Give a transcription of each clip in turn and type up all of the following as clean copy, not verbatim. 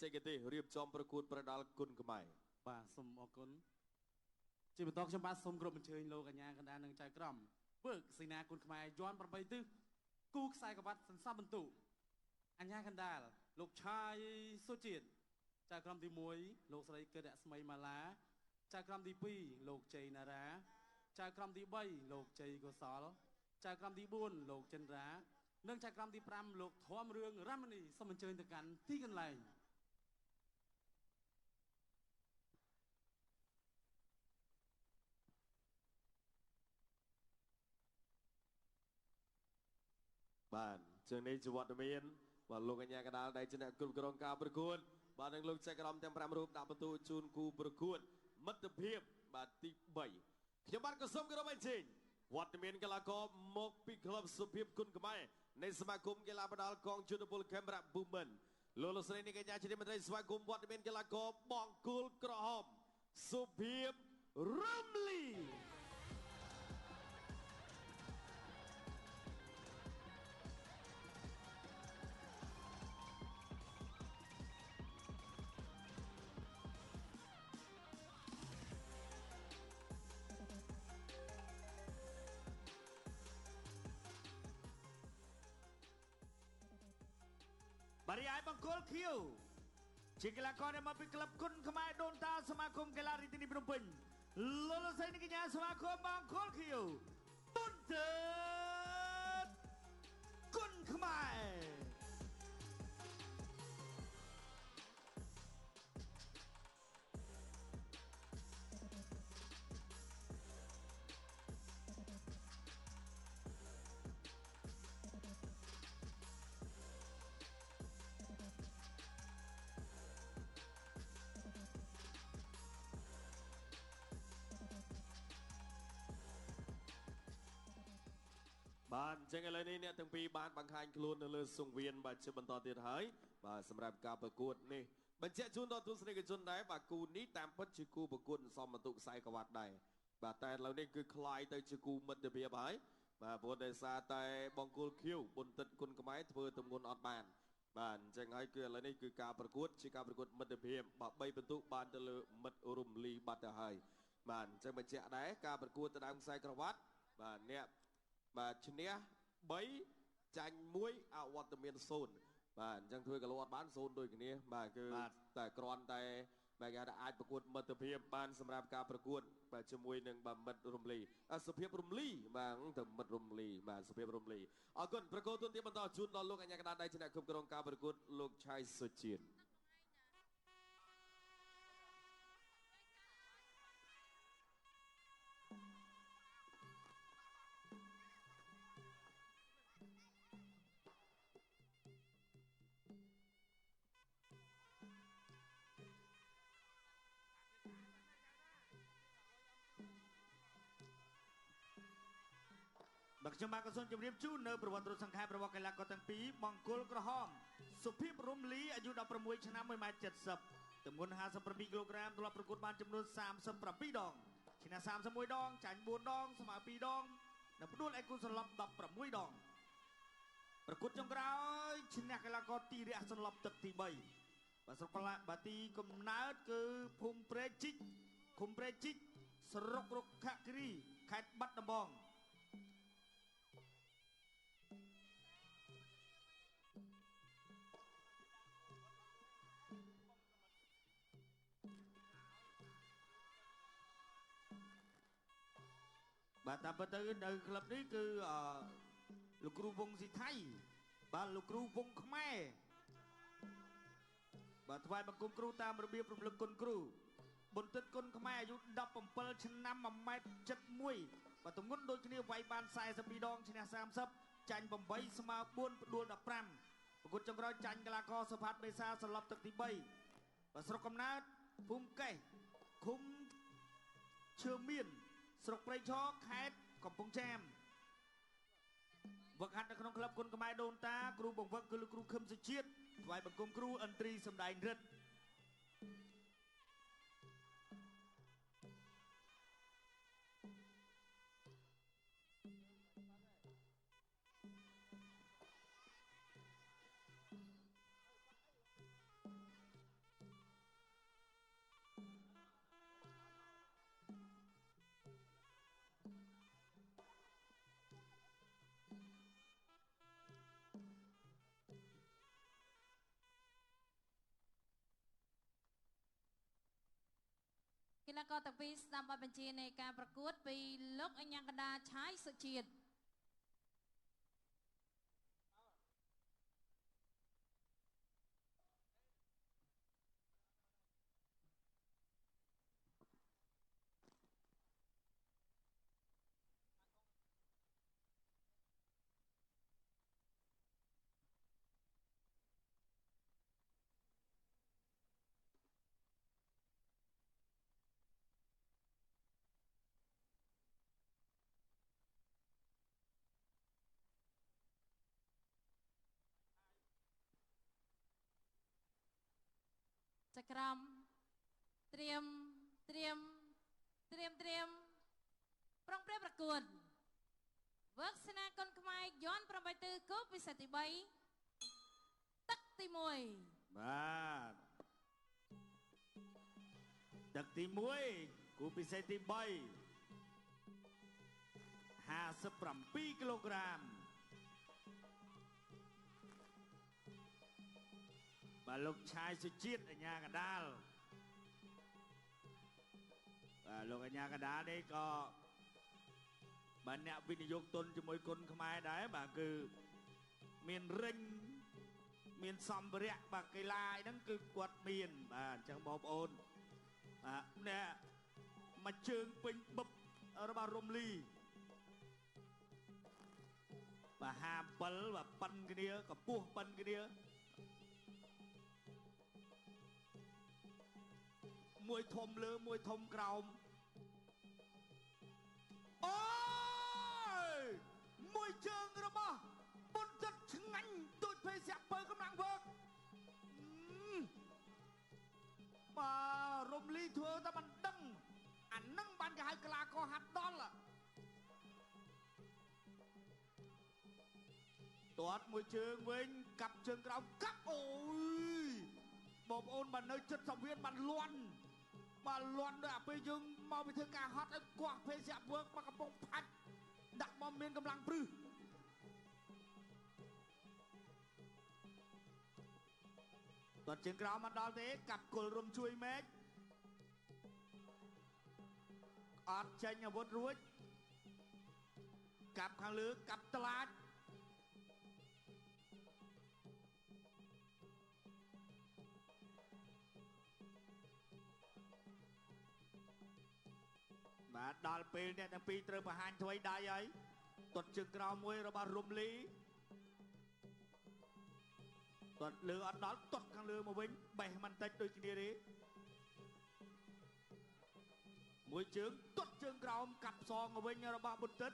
ចេកទេរៀបចំប្រកួតប្រដាល់គុណខ្មែរបាទសូមអរគុណជាបន្តខ្ញុំបាទសូមគ្រប់អញ្ជើញលោកកញ្ញាកណ្ដាលនឹងចៅក្រមពើកសេនាគុណខ្មែរយន់8ទិសគូខ្សែក្បាត់សន្សំបន្ទុអញ្ញាកណ្ដាលលោកឆាយសុជាតិចៅក្រមទី1លោកស្រីកិតរស្មីម៉ាឡាចៅក្រមទី2លោកជ័យណារ៉ាចៅក្រមទី3លោកជ័យកុសលចៅក្រមទី4លោកចិនរ៉ានិងចៅក្រមទី5លោកធម្មរឿងរ៉ាម៉ានីសូមអញ្ជើញទៅកាន់ទីកន្លែងបាទជើងនេះជាវត្តមានបាទលោកកញ្ញាកដាលដែលជាអ្នកគ្រប់គ្រងការប្រកួតបាទនឹងលោកចៅក្រមទាំង5រូបដាក់បន្ទូលជូនគូប្រកួតមិត្តភាពបាទទី3ខ្ញុំបាទក៏សូមគោរពអញ្ជើញវត្តមានកីឡាករមកពីក្លឹបសុភាពគុណខ្មែរនៃសមាគមកីឡាផ្ដាល់កងយុទ្ធពលខេមរៈប៊ូមិនលោកស្រីនាងកញ្ញាជាមន្ត្រីស្វាគមន៍វត្តមានកីឡាករបង្គោលក្រហមសុភាពរំលីបរិយាយបង្គោលខៀវជាកីឡាករដែលមកពីក្លឹបគុណខ្មែរដូនតាសមាគមកីឡារាជធានីភ្នំពេញលោកស្រីនាងកញ្ញាសមាគមបង្គោលខៀវបុនទើគុណខ្មែរបាទអញ្ចឹងឥឡូវនេះអ្នកទាំងពីរបានបង្ហាញខ្លួននៅលើសង្វៀនបាទជាបន្តទៀតហើយបាទសម្រាប់ការប្រកួតនេះបញ្ជាក់ជូនដល់ទស្សនិកជនដែរបាទគូនេះតាមពិតជាគូប្រកួតសំបន្ទុកខ្សែក្រវ៉ាត់ដែរបាទតែឥឡូវនេះគឺคล้ายទៅជាគូមិត្តភាពហើយបាទព្រោះដោយសារតែបង្គោលខៀវបុនទិតគុណខ្មែរធ្វើទម្ងន់អត់បានបាទអញ្ចឹងហើយគឺឥឡូវនេះគឺការប្រកួតជាការប្រកួតមិត្តភាពបាទ3ពិន្ទុបានទៅលើមិត្តរំលីបាត់ទៅហើយបាទអញ្ចឹងបញ្ជាក់ដែរការប្រកួតទៅដើមខ្សែក្រវ៉ាត់បាទអ្នកបាទឈ្នះ3ចាញ់1អវត្តមាន0បាទអញ្ចឹងធ្វើកលោអត់បាន0ដូចគ្នាបាទគឺតែគ្រាន់តែបាទគេថាអាចប្រកួតមិត្តភាពបានសម្រាប់ការប្រកួតបាទជាមួយនឹងបាទមិត្តរំលីសុភាពរំលីបាទទៅមិត្តរំលីបាទសុភាពរំលីអរគុណប្រកួតទៀតបន្តជូនដល់លោកអញ្ញាកណ្ដាលដែលជាអ្នកគ្រប់គ្រងការប្រកួតលោកឆៃសុជាតិបាទខ្ញុំបាទក៏សូមជម្រាបជូននៅប្រវត្តិរូបសង្ខេបរបស់កីឡាករទាំងពីរបង្គោលក្រហមសុភាពរំលីអាយុ16ឆ្នាំ1.70 ម៉ែត្រទម្ងន់57គីឡូក្រាមធ្លាប់ប្រកួតបានចំនួន37ដងឈ្នះ31ដងចាញ់4ដងស្មើ2ដងនិងផ្ដួលឯកគុណសន្លប់16ដងប្រកួតចុងក្រោយឈ្នះកីឡាករទីរះសន្លប់ទឹកទី3បាទស្រុកបាទទីកំណើតគឺភូមិព្រែកជីកឃុំព្រែកជីកស្រុករុក្ខគិរីខេត្តបាត់ដំបងបាទតាមពិតទៅនៅក្លឹបនេះគឺលោកគ្រូវងស៊ីថៃបាទលោកគ្រូវងខ្មែរបាទថ្វាយបង្គំគ្រូតាមរបៀបរំលឹកគុណគ្រូបុន្ទិតគុណខ្មែរអាយុ17ឆ្នាំ1.71 ម៉ែត្របាទទម្ងន់ដូចគ្នាវាយបាន42ដងឈ្នះ30ចាញ់8ស្មើ4ផ្ដួល15ប្រកួតចុងក្រោយចាញ់កីឡាករសុផាត់បេសាសន្លប់ទឹកទី3បាទស្រុកកំណើតភូមិកេះឃុំឈើមានស្រុកព្រៃឈរខេត្តកំពង់ចាមវឹកហាត់នៅក្នុងក្លឹបគុណខ្មែរដូនតាគ្រូបង្វឹកគឺលោកគ្រូខឹមសុជាតិថ្វាយបង្គំគ្រូឥន្ទ្រីសម្ដែងរិទ្ធ កីឡាករទាំងពីរស្ដាប់បទបញ្ជានៃការប្រកួតពីលោកអញ្ញាកណ្ដាឆាយសុជាតិ ចក្រមត្រៀមប្រងព្រឹត្តប្រកួតវឹកសេនាគុនខ្មែរយន់8ទិសគូពិសេសទី3ទឹកទី1 បាទទឹកទី1គូពិសេសទី3 57គីឡូក្រាមបាទលោកឆាយសុជាតិអញ្ញាកណ្ដាលបាទលោកអញ្ញាកណ្ដាលនេះក៏បានអ្នកវិនិយោគទុនជាមួយគុនខ្មែរដែរបាទគឺមានរិញមានសម្ភារៈបាទកីឡាហ្នឹងគឺគាត់មានបាទអញ្ចឹងបងប្អូនបាទអ្នកមកជើងពេញបឹបរបស់រំលីបាទ57បាទប៉ិនគ្នាកម្ពស់ប៉ិនគ្នាមួយធំលើមួយធំក្រោមអូយមួយជើងរបស់បុនចិត្តឆ្ងាញ់ដូចភេសជ្ជៈបើកម្លាំងវើកបាទរំលីធ្វើតែមិនដឹងអានឹងបានគេហៅកីឡាករហាត់ដល់ទាត់មួយជើងវិញកាប់ជើងក្រោមកាប់អូយបងប្អូនបាននៅចិត្តសង្វៀនបានលន់បាទលន់ដល់អាពេលយើងមកពីធ្វើការហត់ឲ្យគាស់ភេសជ្ជៈវើកមកកំពុងផាច់ដាក់មកមានកម្លាំងព្រឹសគាត់ជើងក្រោមមកដល់ទេកាប់គល់រុំជួយមេឃអត់ចេញអាវុធរួចកាប់ខាងលើកាប់ត្លាចបាទដល់ពេលអ្នកទាំងពីរត្រូវបង្ហាញថ្មីដៃហើយទាត់ជើងក្រោមមួយរបស់រំលីទាត់លើអត់ដល់ទាត់ខាងលើមកវិញបេះមិនតិចដូចគ្នាទេមួយជើងទាត់ជើងក្រោមកាប់សងមកវិញរបស់បុត្រ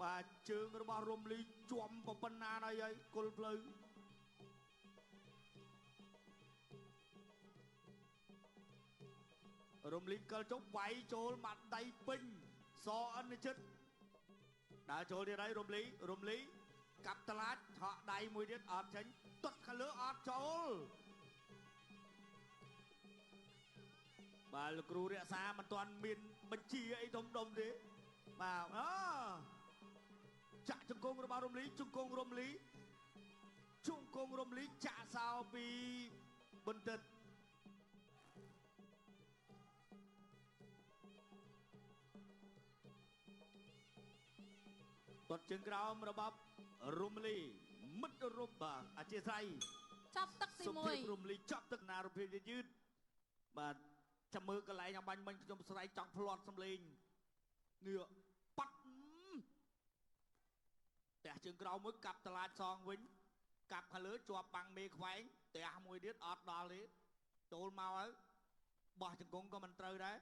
បាទជើងរបស់រំលីជាប់ប៉ុណ្ណាហើយគល់ផ្លូវរំលីកិលចុះវាយចូលបាត់ដៃពេញសអិនជិតដើរចូលទៀតហើយរំលីកាប់ត្លាចឆក់ដៃមួយទៀតអត់ចេញទាត់ខាងលើអត់ចូលបាទលោកគ្រូរក្សាមិនទាន់មានបញ្ជាអីធំដុំទេបាទចាក់ជង្គង់របស់រំលីជង្គង់រំលីចាក់សោពីបន្តិចទាត់ជើងក្រោមរបស់រំលីមិត្តរំបាទអធិស្ឋានចាប់ទឹកទី1រំលីចាប់ទឹកណារភាពយឺតបាទចាំមើលកន្លែងអំបញ្ញមិញខ្ញុំស្រែកចង់ផ្លាត់សំលេងនេះប៉ាត់តែជើងក្រោមមួយកាប់តឡាចសងវិញកាប់ខាងលើជាប់បាំងមេខ្វែងតែមួយទៀតអត់ដល់ទេចូលមកហើយបោះជង្គង់ក៏មិនត្រូវដែរ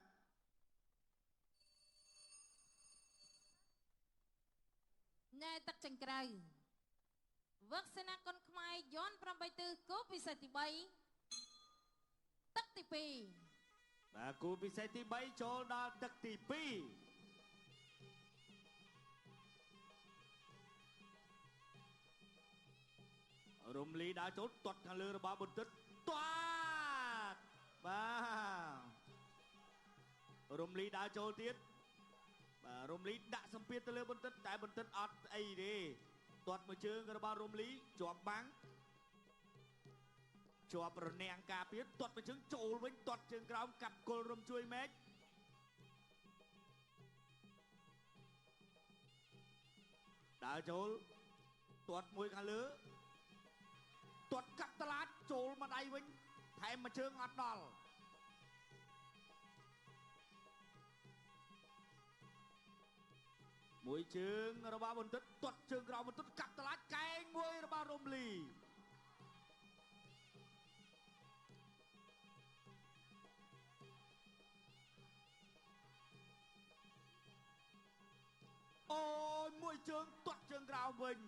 ណែទឹកចង្ក្រៅវឹកសេនាគុនខ្មែរយន់8ទិសគូពិសេសទី3ទឹកទី2បាទគូពិសេសទី3ចូលដល់ទឹកទី2រំលីដើរចូលទាត់ខាងលើរបស់បុត្រទាត់បាទរំលីដើរចូលទៀតបាទរំលីដាក់សម្ពាធទៅលើបន្តិចតែបន្តិចអត់អីទេទាត់មួយជើងរបស់រំលីជាប់បាំង ជាប់រនាំងការពារទាត់មួយជើងចូលវិញទាត់ជើងក្រោមកាប់គល់រំជួយមេឃដើរចូលទាត់មួយខាងលើទាត់កាប់តឡាចចូលមកដៃវិញថែមមួយជើងអត់ដល់មួយជើងរបស់បន្ទិតទាត់ជើងក្រោមបន្ទិតកាប់តឡាចកែងមួយរបស់រំលីអូយមួយជើងទាត់ជើងក្រោមវិញ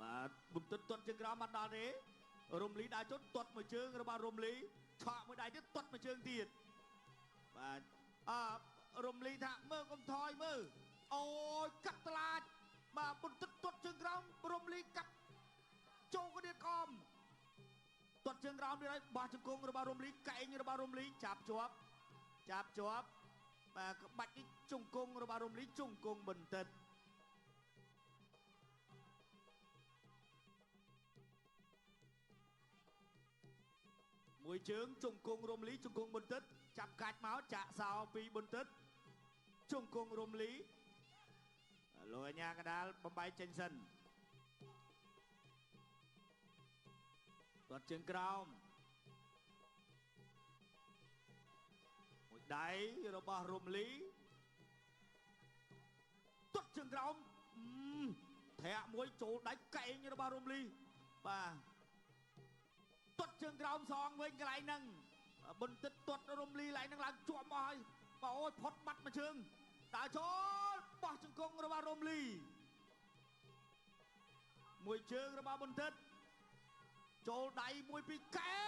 បាទបន្ទិតទាត់ជើងក្រោមអត់ដល់ទេរំលីដើរចុះទាត់មួយជើងរបស់រំលីឆក់មួយដៃទៀតទាត់មួយជើងទៀតបាទរំលីថាមើលកុំថយមើលអូយកាត់តឡាចបាទបន្ទិតទាត់ជើងក្រោមរំលីកាត់ចូលក៏ទៀតកំទាត់ជើងក្រោមទៀតហើយបោះជង្គង់របស់រំលីកែងរបស់រំលីចាប់ជាប់បាទក្បាច់នេះជង្គង់របស់រំលីជង្គង់បន្ទិតមួយជើងជង្គង់រំលីជង្គង់បន្ទិតចាប់កាច់មកចាក់សោពីបន្ទិតជង្គង់រំលីលោកអាញាកដាលបំបីចេញសិនទាត់ជើងក្រោមមួយដៃរបស់រំលីទាត់ជើងក្រោមធាក់មួយចូលដៃកែងរបស់រំលីបាទទាត់ជើងក្រោមសងវិញកន្លែងហ្នឹងបន្ទិតទាត់រំលីកន្លែងហ្នឹងឡើងជាប់មកហើយបាទអូយផុតបាត់មួយជើងដើរចូលបោះជង្គង់របស់រំលីមួយជើងរបស់បន្ទិតចូលដៃមួយពីកែ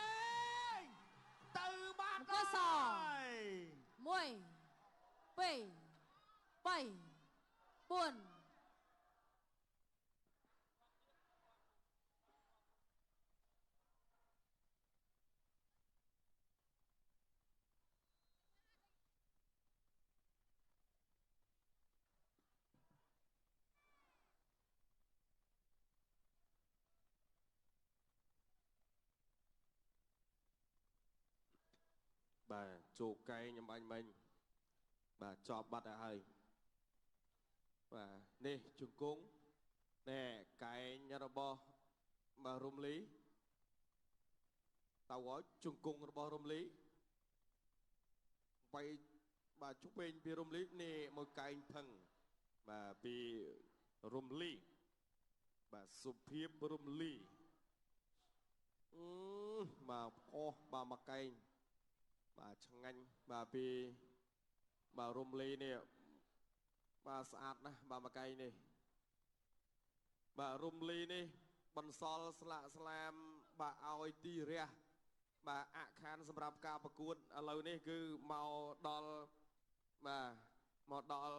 ងទៅបាត់ហើយ1 2 3 4បាទជោគកែងខ្ញុំបាញ់មិញបាទចប់បាត់ហើយបាទនេះជង្គង់ណែកែងរបស់បាទរំលីតើឲ្យជង្គង់របស់រំលីបីបាទជុំវិញពីរំលីនេះមកកែងផឹងបាទពីរំលីបាទសុភាពរំលីបាទអស់បាទមកកែងបាទឆ្ងាញ់បាទពីបាទរំលីនេះបាទស្អាតណាស់បាទមកកែងនេះបាទរំលីនេះបន្សល់ស្លាកស្លាមបាទឲ្យទីរះបាទអខានសម្រាប់ការប្រកួតឥឡូវនេះគឺមកដល់បាទមកដល់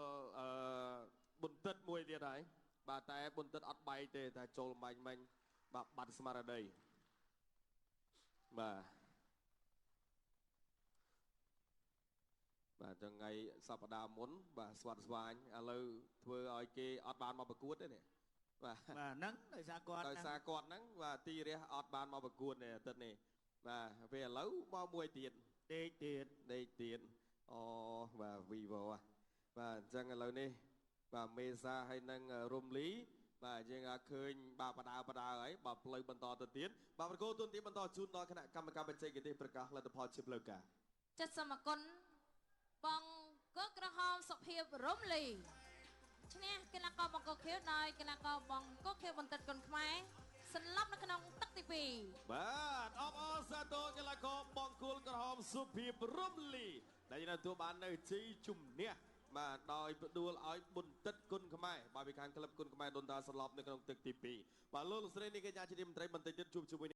បន្ទិតមួយទៀតហើយបាទតែបន្ទិតអត់បែកទេតែចូលបាញ់មិញបាទបាត់ស្មារតីបាទបាទថ្ងៃសប្តាហ៍មុនបាទស្វាត់ស្វាញឥឡូវធ្វើឲ្យគេអត់បានមកប្រកួតទេនេះបាទហ្នឹងដោយសារគាត់ហ្នឹងបាទទីរះអត់បានមកប្រកួតទេអាទិត្យនេះបាទពេលឥឡូវមកមួយទៀតដេកទៀតអូបាទ Vivo បាទអញ្ចឹងឥឡូវនេះបាទមេសាហើយនឹងរំលីបាទយើងឃើញបាទបដាហើយបាទផ្លូវបន្តទៅទៀតបាទប្រកួតទូនទីបន្តជូនដល់គណៈកម្មការបច្ចេកទេសប្រកាសលទ្ធផលជាផ្លូវការចិត្តសមគុណបងកកក្រហមសុភាពរំលីឈ្នះកីឡាករបង្គោលខៀវដោយកីឡាករបង្គោលខៀវបន្តិតគុណខ្មែរសន្លប់នៅក្នុងទឹកទី2បាទអបអរសាទរកីឡាករបង្គោលក្រហមសុភាពរំលីដែលទទួលបាននៅជ័យជំនះបាទដោយផ្ដួលឲ្យបន្តិតគុណខ្មែរបាទពីខាងក្លឹបគុណខ្មែរដូនតាសន្លប់នៅក្នុងទឹកទី2បាទលោកស្រីនេះកញ្ញាជាទីមន្ត្រីបន្តិចទៀតជួបជាមួយ